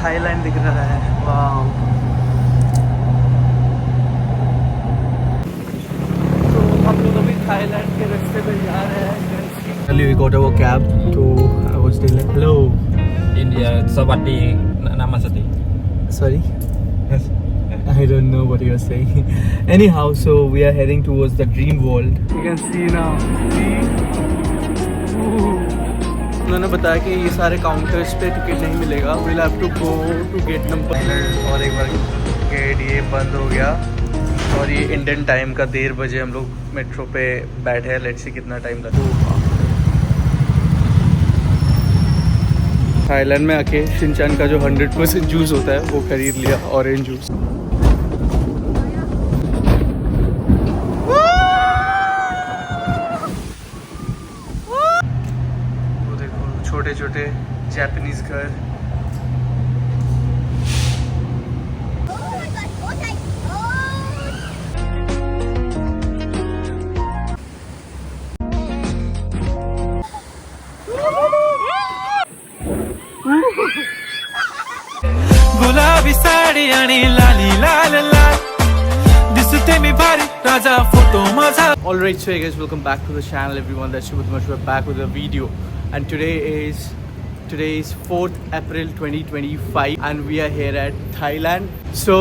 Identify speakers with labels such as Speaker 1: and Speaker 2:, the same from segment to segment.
Speaker 1: Thailand दिख रहा है। वाह। तो हम लोग अभी थाईलैंड के रास्ते पे जा रहे हैं। We got our cab to our hotel. Hello.
Speaker 2: India, Sawadee, Namaste.
Speaker 1: Sorry, I don't know what you're saying. Anyhow, so we are heading towards the dream world. You can see now. उन्होंने बताया कि ये सारे counters पे ticket नहीं मिलेगा. We'll have to go to gate number. और एक बार गेट ये बंद हो गया और ये इंडियन टाइम का 1:30 बजे हम लोग मेट्रो पे बैठे हैं. लेट्स सी कितना टाइम लगेगा. थाईलैंड में आके शिनचान का जो 100% जूस होता है वो खरीद लिया, ऑरेंज जूस. वो देखो छोटे छोटे जापानीज घर.
Speaker 3: गुलाबी साडी आणि लाली लाल लाल दिसते मी भारी राजा फोटो माझा.
Speaker 1: Alright, so hey guys, welcome back to the channel everyone. That's Shubhamush. We're back with a video, and today is 4th April 2025 and we are here at Thailand. So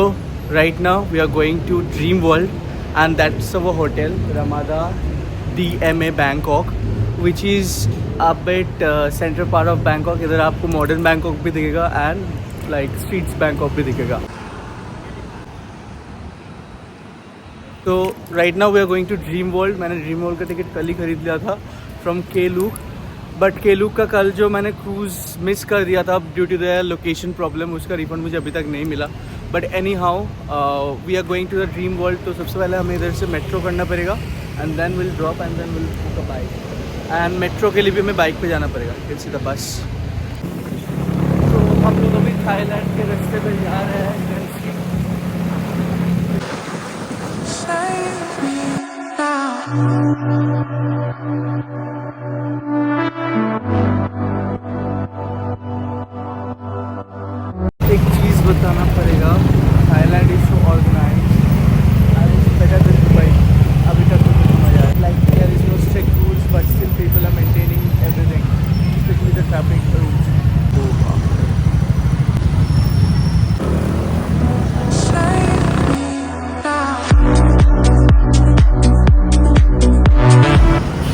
Speaker 1: right now we are going to Dream World and that's our hotel, Ramada DMA Bangkok, which is a bit central part of Bangkok. इधर आपको modern Bangkok भी दिखेगा and like streets Bangkok भी दिखेगा. तो right now we are going to Dream World. मैंने Dream World का ticket कल ही खरीद लिया था फ्रॉम केलूक, बट केलूक का कल जो मैंने क्रूज़ मिस कर दिया था due to the location problem, उसका रिफंड मुझे अभी तक नहीं मिला. But anyhow we are going to the dream World. तो सबसे पहले हमें इधर से मेट्रो करना पड़ेगा and then will drop and then will book a bike. And metro के लिए भी हमें बाइक पे जाना पड़ेगा. Can see the bus. तो हम लोग अभी थाईलैंड के रास्ते पे जा रहे हैं. एक चीज़ बताना पड़ेगा, Thailand is so organised and it's better than Dubai. अभी तक तो मुझे मजा आया. Like there is no strict rules but still people are maintaining everything, specially the traffic rules.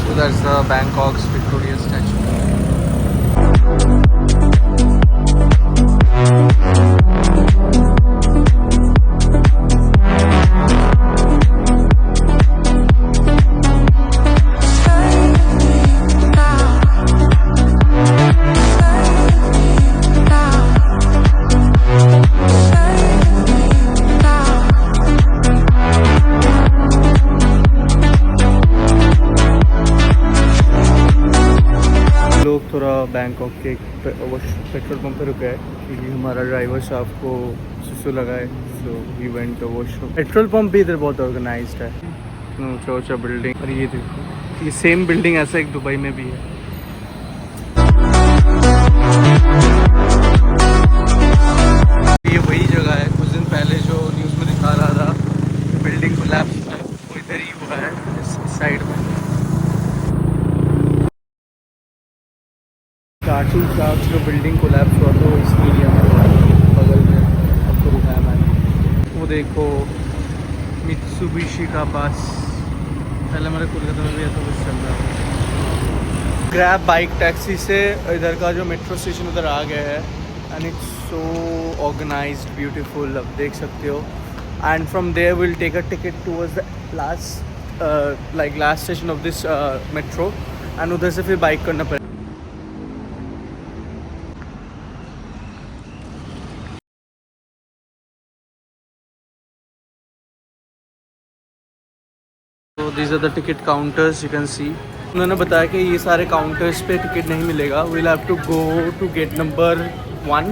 Speaker 1: So that's the Bangkok's Victoria statue. लोग थोड़ा Bangkok के petrol pump पे रुके हैं क्योंकि हमारा ड्राइवर साहब को सुसु लगा है. So we went to washroom. Petrol pump भी इधर बहुत ऑर्गेनाइज्ड है. ऊंचा ऊंचा बिल्डिंग. और ये देखो, ये सेम बिल्डिंग ऐसा एक दुबई में भी है. ये वही जगह है कुछ दिन पहले जो न्यूज़ में दिखा रहा था बिल्डिंग कोलैप्स है, वो इधर ही हुआ है इस साइड में. कार्टून क्राफ्ट जो बिल्डिंग कोलैप्स हुआ तो इस एरिया में बगल में आपको दिखाया मैंने. वो देखो मित्सुबिशी का बस. पहले हमारे कोलकाता में भी ऐसा कुछ चल रहा था. ग्रैब बाइक टैक्सी से इधर का जो मेट्रो स्टेशन उधर आ गया है and it's so organised beautiful. अब देख सकते हो. And from there will take a ticket towards the last station of this metro and उधर से फिर बाइक करना पड़ेगा. तो these are the ticket counters you can see. उन्होंने बताया कि ये सारे काउंटर्स पे टिकट नहीं मिलेगा. we'll have to go to gate number 1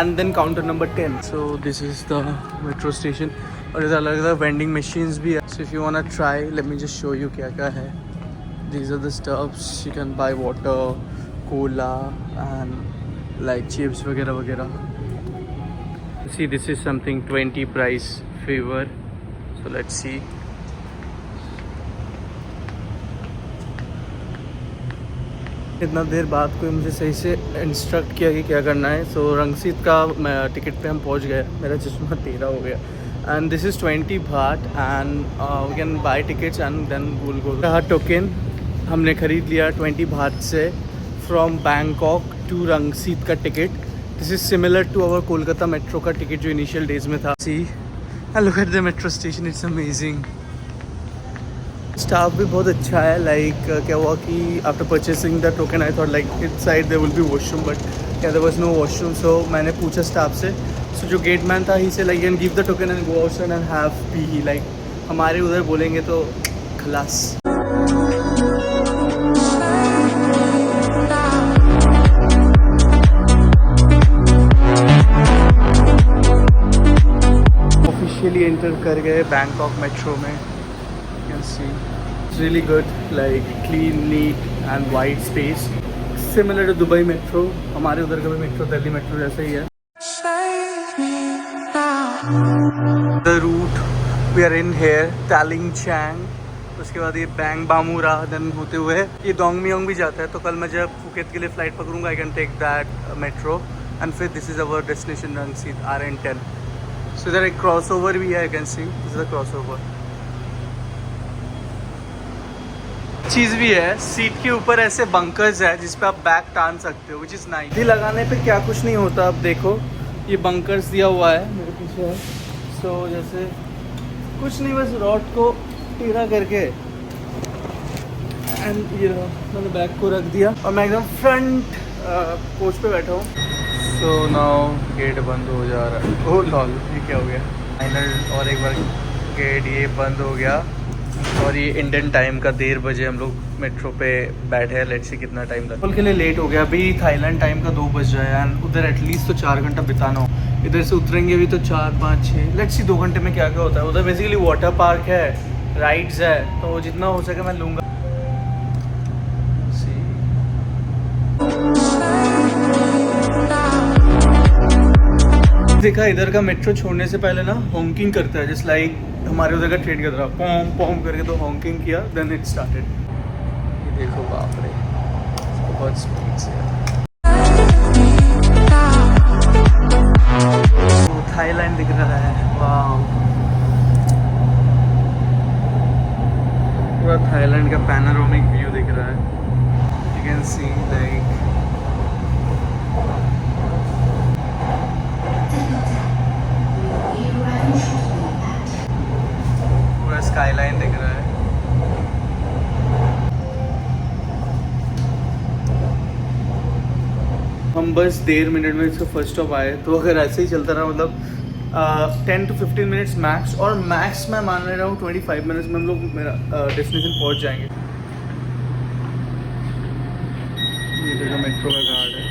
Speaker 1: and then counter number 10. So this is the metro station. और इधर अलग अलग वेंडिंग मशीन्स भी है. So if you wanna try, let me just show you क्या क्या है. These are the stuffs. You can buy water, cola and like chips वगैरह वगैरह. See, this is something 20 price favor. So let's see. इतना देर बाद कोई मुझे सही से इंस्ट्रक्ट किया कि क्या करना है. सो रंगसीत का टिकट पे हम पहुंच गए. मेरा चश्मा टेढ़ा हो गया. And this is 20 baht and we can buy tickets and then will go. रहा टोकन हमने ख़रीद लिया 20 बाट से फ्रॉम बैंकॉक टू रंगसीत का ticket. This is similar to our Kolkata metro का टिकट जो इनिशियल डेज में था. See and look at the metro station. It's amazing. Staff भी बहुत अच्छा है. लाइक क्या हुआ कि after purchasing the token I thought like inside there will be washroom but there was no washroom. So मैंने पूछा स्टाफ से. सो जो गेट मैन था ही से like can give the token and go outside and have P. Like हमारे उधर बोलेंगे तो खलास. ऑफिशियली एंटर कर गए बैंकॉक मेट्रो में. See, it's really good, like clean, neat and wide space, similar to Dubai Metro. हमारे उधर का भी मेट्रो दिल्ली मेट्रो जैसा ही है. The route we are in here, Taling Chang. उसके बाद ये बैंग बामूरा देन होते हुए ये दोंगमियोंग भी जाता है. तो कल मैं जब फुकेत के लिए फ़्लाइट पकड़ूंगा I can take that metro and फिर this is our destination Rangsit RN10. So इधर एक क्रॉस ओवर भी है. I can see this is a cross over. चीज़ भी है सीट के ऊपर ऐसे बंकर्स है जिस पे आप बैग टान सकते हो विच इज़ नाइस. ये लगाने पे क्या कुछ नहीं होता. अब देखो ये बंकर्स दिया हुआ है मेरे पीछे है. सो जैसे कुछ नहीं बस रॉड को टेढ़ा करके एंड ये मैंने बैग को रख दिया और मैं एकदम फ्रंट कोच पे बैठा हूँ. सो नाउ गेट बंद हो जा रहा है. ओह लॉल ये क्या हो गया. फाइनल और एक बार गेट ये बंद हो गया. और ये इंडियन टाइम का 1:30 बजे हम लोग मेट्रो पे बैठे हैं. लेट्स सी कितना टाइम लगता है. के लिए लेट हो गया. अभी थाईलैंड टाइम का 2 बज रहा है एंड उधर एटलीस्ट तो 4 घंटा बिताना हो. इधर से उतरेंगे भी तो 4, 5, 6. लेट्स सी 2 घंटे में क्या क्या होता है. उधर बेसिकली वाटर पार्क है, राइड्स है, तो जितना हो सके मैं लूँगा. देखा इधर का मेट्रो छोड़ने से पहले ना हॉन्किंग करता है जस्ट लाइक हमारे उधर का ट्रेन की तरह पॉम पॉम करके. तो हॉन्किंग किया देन इट स्टार्टेड. ये देखो बाप रे बहुत स्पीड से. तो थाईलैंड दिख रहा है. वाह पूरा थाईलैंड का पैनोरामिक व्यू दिख रहा है. You can C like skyline दिख रहा है. हम बस 1.5 मिनट में इसका फर्स्ट स्टॉप आए. तो अगर ऐसे ही चलता रहा मतलब 10 to 15 मिनट्स मैक्स और मैक्स मैं मान रहा हूँ 25 मिनट्स में हम लोग मेरा डेस्टिनेशन पहुँच जाएंगे. ये देखो मेट्रो का गार्ड है.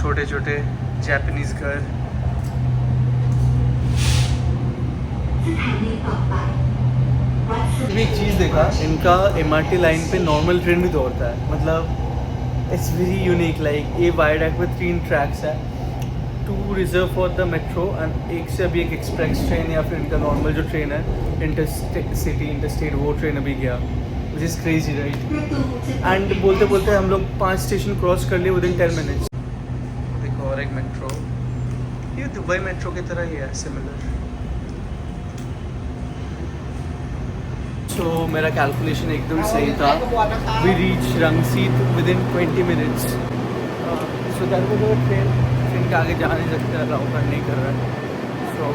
Speaker 1: छोटे छोटे जापानीज घर. एक चीज़ देखा इनका MRT लाइन पे नॉर्मल ट्रेन भी दौड़ता है. मतलब इट्स वेरी यूनिक. लाइक ये वायडाक में 3 ट्रैक्स है. 2 reserve for the metro and एक से अभी एक एक्सप्रेस ट्रेन या फिर इनका नॉर्मल जो ट्रेन है इंटरस्टेट वो ट्रेन अभी गया which is crazy right. And बोलते बोलते हम लोग 5 स्टेशन क्रॉस कर लिए विदिन 10 मिनट्स. और एक मेट्रो ये दुबई मेट्रो की तरह ही है सिमिलर. सो मेरा कैलकुलेशन एकदम सही था. We reach Rangsit within 20 minutes. So that was our train. Train के आगे जा नहीं सकते अलाउ कर नहीं कर रहा है. सो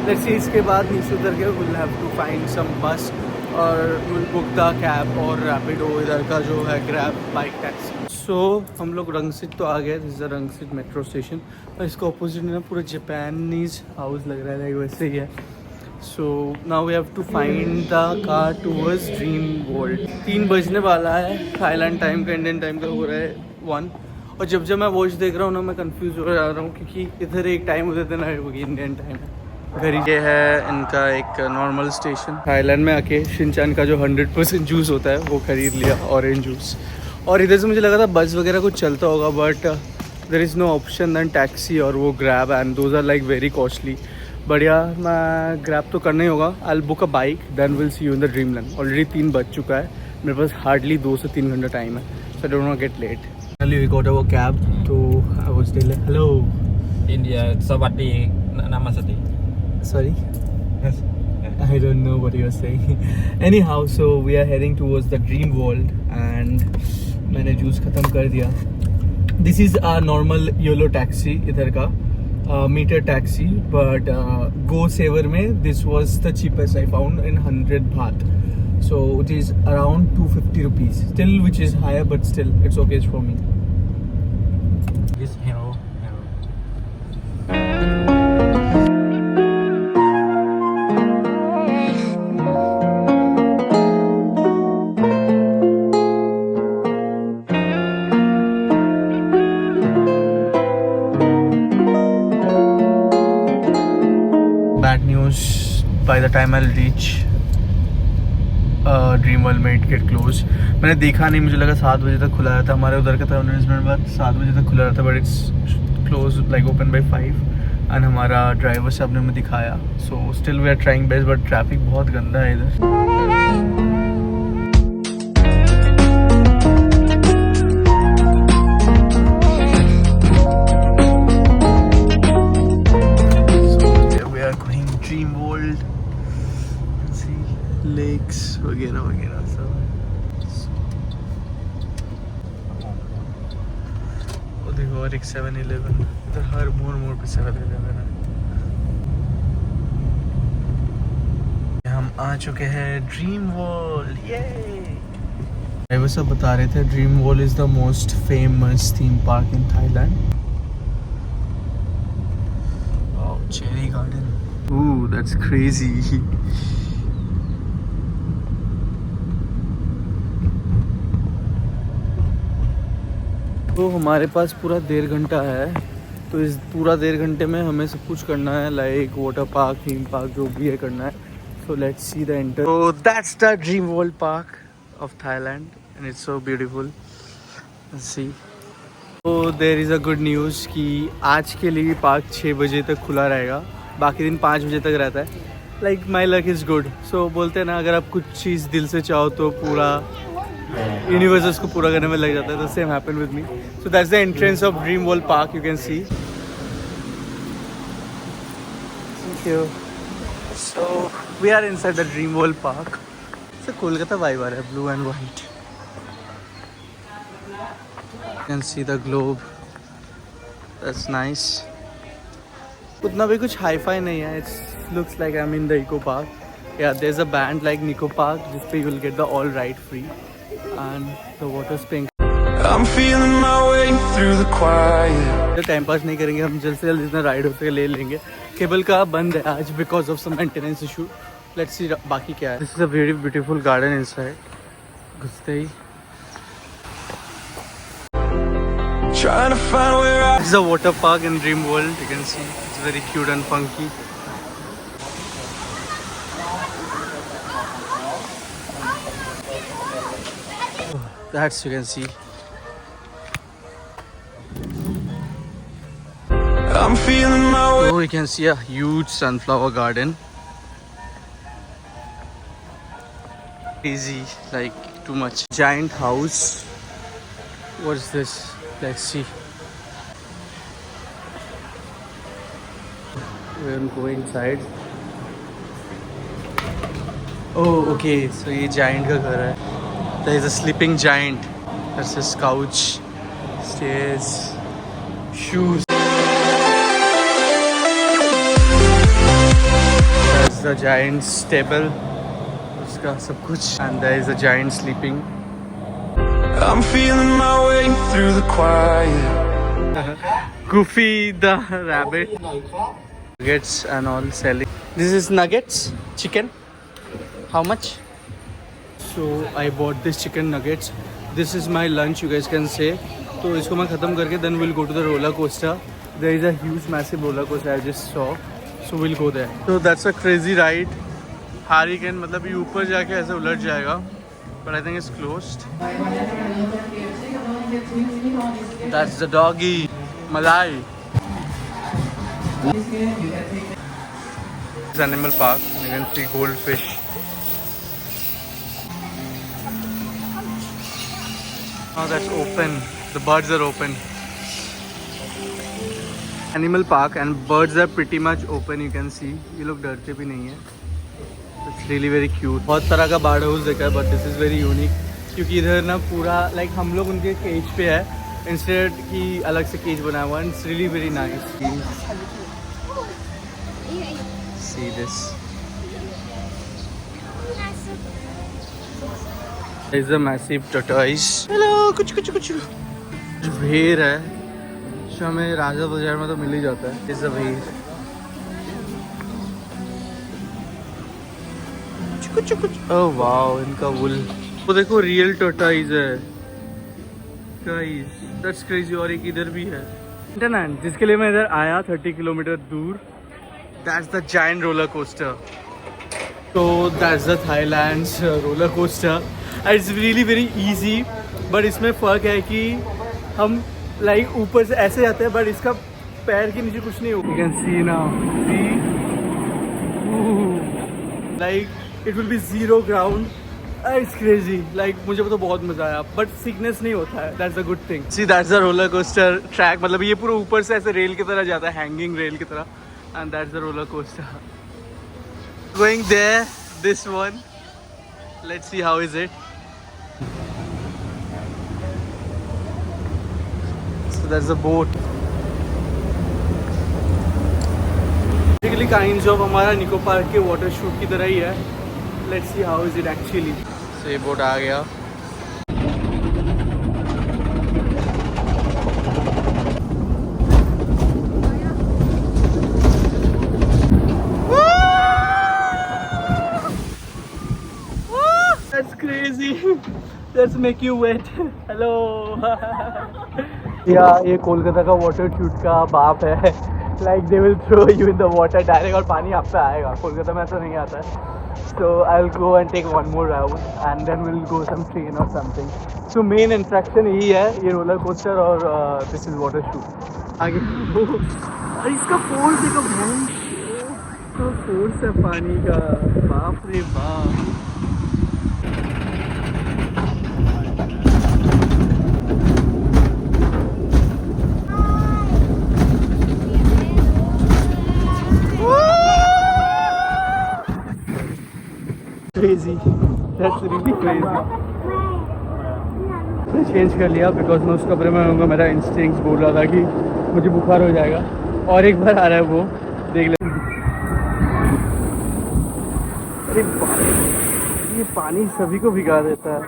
Speaker 1: लेट्स सी इसके बाद नीचे उतर के will have to find some bus और विल बुक द कैब और रैपिडो इधर का जो है ग्रैब बाइक टैक्सी. सो हम लोग रंगसीत तो आ गए. This is the Rangsit metro station. और इसका ऑपोजिट में पूरा जापानीज हाउस लग रहा है वैसे ही है. So now we have to find the car towards Dream World. 3 बजने वाला है. थाईलैंड टाइम का इंडियन टाइम का हो रहा है 1. और जब मैं वॉच देख रहा हूँ ना मैं कंफ्यूज हो जा रहा हूँ क्योंकि इधर एक टाइम उधर दिन होगी इंडियन टाइम है. घर ये है इनका एक नॉर्मल स्टेशन। थाईलैंड में आके शिनचान का जो 100% जूस होता है वो ख़रीद लिया, ऑरेंज जूस। और इधर से मुझे लगा था बस वगैरह कुछ चलता होगा, but there is no option than taxi और वो Grab, and those are like very costly. बढ़िया, मैं ग्रैब तो करना ही होगा। I will book a bike, then will see you in the dreamland. Already 3 बज चुका है, मेरे पास हार्डली 2 से 3 घंटा टाइम है, so I don't want get late. Finally we got our cab, तो I was there. Hello,
Speaker 2: India, Sawadee, Namaste.
Speaker 1: sorry, I don't know what you're saying. Anyhow, so we are heading towards the dream world, and मैंने juice ख़त्म कर दिया। This is a normal YOLO taxi इधर का, meter taxi, but Go Saver में this was the cheapest I found in 100 baht. So it is around 250 rupees. Still, which is higher, but still it's okay for me.
Speaker 2: This hero.
Speaker 1: Bad news, by the time I'll reach dream world में it get close. मैंने देखा नहीं, मुझे लगा 7 बजे तक खुला रहता है। हमारे उधर का था 19 मिनट बाद 7 बजे तक खुला रहता है, but it's close like open by 5। And हमारा ड्राइवर से आपने हमें दिखाया, so still we are trying best, but traffic बहुत गंदा है इधर। लेक्स वगैरह वगैरह सब। वो देखो, और एक 7-Eleven इधर, हर मोड़ पे 7-Eleven है। हम आ चुके हैं ड्रीम वर्ल्ड, ये वो सब बता रहे थे dream world is the most famous theme park in Thailand. Cherry garden, oh that's crazy. तो हमारे पास पूरा 1.5 घंटा है, तो इस पूरा 1.5 घंटे में हमें सब कुछ करना है, like water park, theme park, जो भी है करना है। So let's see the enter. So that's the dream world park of Thailand and it's so beautiful. See, तो there is a good news कि आज के लिए पार्क 6 बजे तक खुला रहेगा, बाकी दिन 5 बजे तक रहता है। Like my luck is good. So बोलते हैं ना, अगर आप कुछ चीज़ दिल से चाहो तो पूरा यूनिवर्स उसको पूरा करने में लग जाता है। तो same happen with me. So that's the entrance of dream world park, you can see. Thank you. So we are inside the dream world park. So Kolkata vibe आ रहा है, blue and white. You can see the globe, that's nice. उतना भी कुछ hi fi नहीं है, it's looks like I am in the eco park. Yeah there is a band like Nicco park जिस पे you will get the all ride free and the water spring.
Speaker 3: I'm feeling my way through the quiet.
Speaker 1: Time pass नहीं करेंगे, हम जल्द से जल्द जितना ride होते ले लेंगे। केबल का बंद है आज because of some maintenance issue. Let's see बाकी क्या है। This is a very beautiful garden inside. घुसते ही
Speaker 3: Trying to find where I
Speaker 1: this is a water park in Dream World. You can see it's very cute and funky. That's you can see.
Speaker 3: I'm feeling my way.
Speaker 1: So you can see a huge sunflower garden. Easy, like too much. Giant house. What's this? Let's see. We'll go inside. Oh, okay. So ये giant का घर है. There is a sleeping giant. That's his couch, stairs, shoes. There's the giant's table. Uska sab kuch. And there is a giant sleeping.
Speaker 3: I'm feeling my way through the quiet.
Speaker 1: Goofy the rabbit. Nuggets and all selling. This is nuggets, chicken. How much? So I bought this chicken nuggets. This is my lunch, you guys can say. तो इसको मैं ख़त्म करके then we'll go to the roller coaster. There is a huge massive roller coaster I just saw. so we'll go there. So that's a crazy ride. Hurricane मतलब ये ऊपर जाके ऐसे उलट जाएगा, but I think it's closed. That's the doggy, Malai. It's animal park. You can see goldfish. Oh, that's open. The birds are open. Animal park and birds are pretty much open. You can see. ये लोग डरते भी नहीं है. It's really very cute. बहुत तरह का bird house देखा है, but this is very unique. क्योंकि इधर ना पूरा like हम लोग उनके केज पे है, इंस्टेड की अलग से केज बनाया हुआ है. It's really very nice. See this. There's a massive tortoise. Hello, कुछ भेड़ है जो हमें राजा बाजार में तो मिल ही जाता है. It's a भेड़. Oh wow, इनका वुल. वो देखो रियल tortoise है. Guys, that's crazy. और एक इधर भी है. इंटरनेट जिसके लिए मैं इधर आया 30 किलोमीटर दूर. That's the giant roller coaster. So that's the Thailand's roller coaster. And it's really very easy. But इसमें फ़र्क है कि हम like ऊपर से ऐसे जाते हैं, but इसका पैर के नीचे कुछ नहीं होगा. You can see now. See? Ooh. Like it will be zero ground. It's crazy. Like मुझे तो बहुत मज़ा आया. But sickness नहीं होता है. That's a good thing. See, that's the roller coaster track. मतलब ये पूरा ऊपर से ऐसे रेल की तरह जाता है, hanging रेल की तरह. And that's the roller coaster. Going there, this one. Let's see how is it. So that's the boat. Basically kinds of हमारा निको पार्क के वाटर शूट की तरह ही है. Let's see how is it actually. So ये boat आ गया. That's crazy. Let's make you wet. Hello. ये कोलकाता का वाटर शूट का बाप है. Like they will throw you in the water direct और पानी आप पे आएगा. कोलकाता में ऐसा नहीं आता है. So I'll go and take one more round and then we'll go some train or something. So main attraction यही है, ये roller coaster और this is water shoot. आगे अरे इसका फोर्स देखो भाई. तो फोर्स है पानी का. बाप रे बाप. Crazy. That's really crazy. मैं चेंज कर लिया बिकॉज मैं उस कमरे में रहूँगा. मेरा इंस्टिंक्ट बोल रहा था कि मुझे बुखार हो जाएगा. और एक बार आ रहा है वो देख ले. अरे ये पानी सभी को भिगा देता है.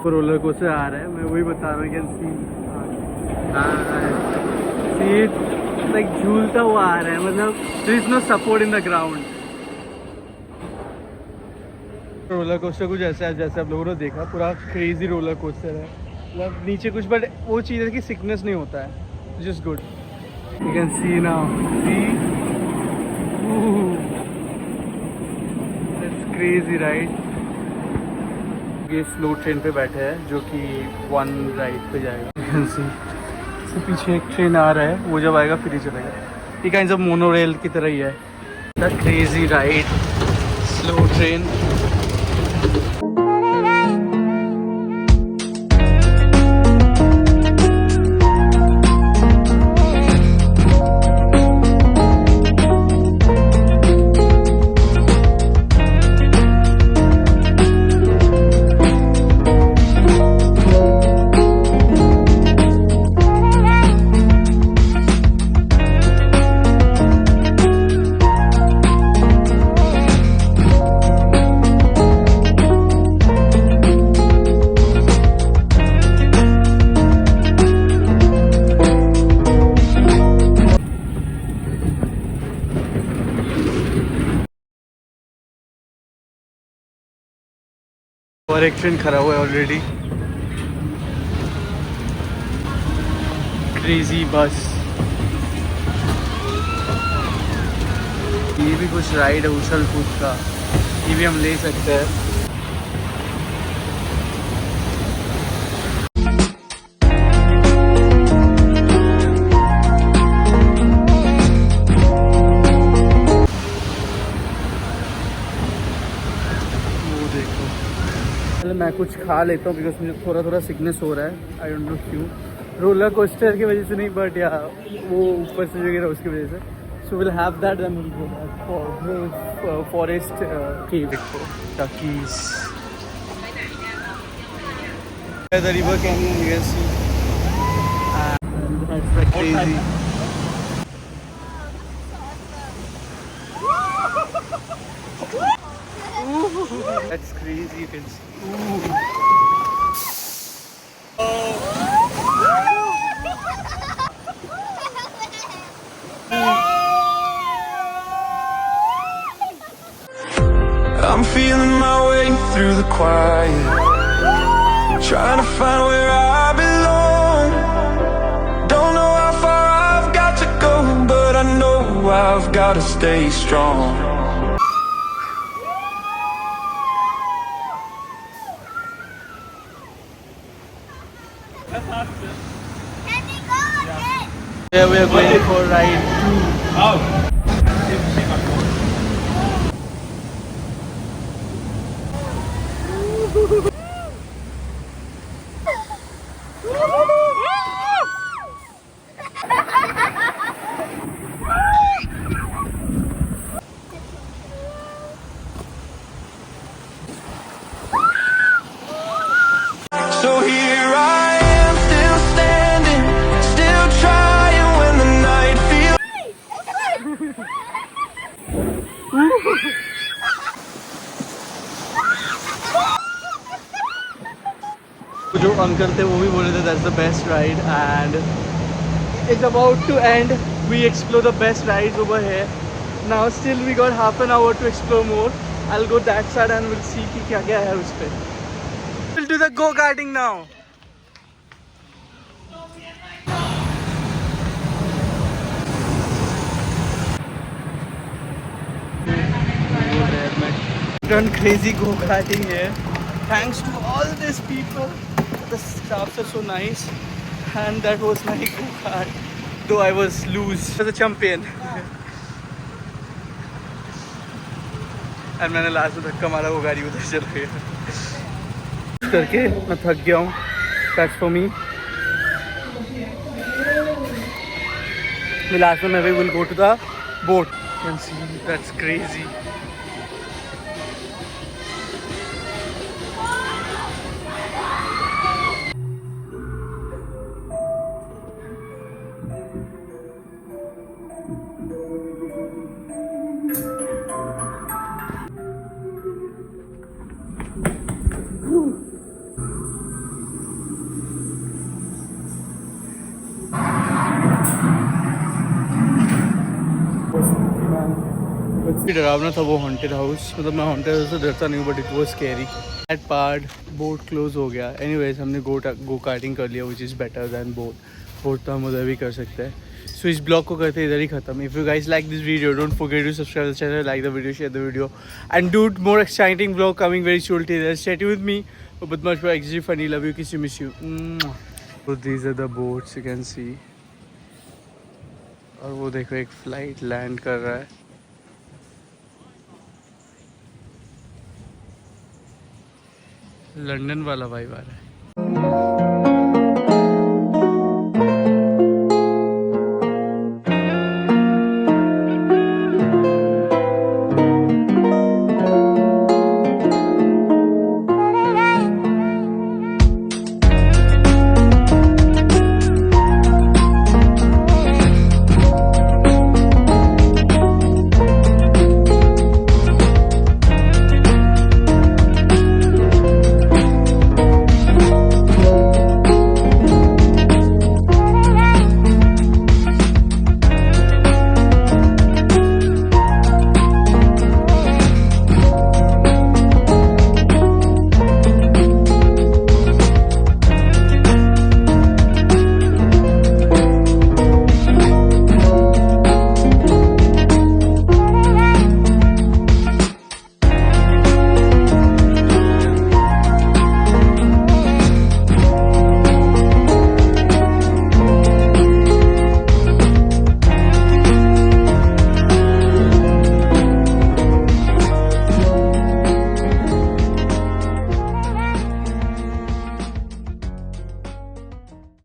Speaker 1: तो रोलर कोस्टर आ रहा है. मैं वही बता रहा हूँ. कैन सी लाइक झूलता हुआ आ रहा है. मतलब there is no support in the ground. Roller coaster कुछ ऐसा है जैसे आप लोगों ने देखा. पूरा क्रेजी रोलर कोस्टर है. मतलब नीचे कुछ बट वो चीज़ है कि सिकनेस नहीं होता है. Just good. You can C now. See that's crazy ride. ये स्लो ट्रेन पे बैठे हैं जो कि वन राइड पे जाएगा. यू कैन सी. इससे पीछे एक ट्रेन आ रहा है. वो जब आएगा फिर ही चलेगा. ये काइंड ऑफ मोनो रेल की तरह ही है. The crazy ride slow train. और एक ट्रेन खड़ा हुआ है ऑलरेडी. क्रेजी बस. ये भी कुछ राइड है उछल कूद का, ये भी हम ले सकते हैं। वो देखो, पहले मैं कुछ खा लेता हूँ बिकॉज मुझे थोड़ा थोड़ा सिकनेस हो रहा है, आई डोंट नो क्यों, रोलर कोस्टर की वजह से नहीं बट या वो ऊपर से जो गिरा उसकी वजह से। So will have that then will go back for forest cave takes the river canyon you can see and that's crazy. That's crazy, you can see.
Speaker 3: I'm feeling my way through the quiet, trying to find where I belong. Don't know how far I've got to go, but I know I've got to stay strong.
Speaker 1: Yeah, we are going for ride 2.
Speaker 3: So here I am, still standing, still trying when the night feels.
Speaker 1: जो uncle थे वो भी बोले थे that's the best ride and it's about to end. We explore the best rides over here now, still we got half an hour to explore more. I will go that side and will see कि क्या क्या है उस पे। Will do the go karting now. Done crazy go-karting here. Thanks to all these people. The staffs are so nice. And that was my go-kart. Though I was loose as a champion. And मैंने last में धक्का मारा, वो गाड़ी उधर चल गया। करके मैं थक गया हूँ। That's for me. The last one we will go to the boat. You can see that's crazy. डरावना था वो हॉन्टेड हाउस, मतलब मैं हॉन्टेड हाउस से डरता नहीं हूँ but it was scary. That part boat close हो गया। एनीवेज हमने गो कार्टिंग कर लिया which is better than boat तो हम उधर भी कर सकते हैं। सो इस ब्लॉग को करते इधर ही खत्म। If you guys like this video don't forget to subscribe the channel, like the video, share the video and do more exciting blog coming very shortly. Stay tuned with me, but much more actually funny. Love you, kiss you, miss you. So these are the boats you can see. और वो देखो एक flight land कर रहा है। London वाला vibe आ रहा है।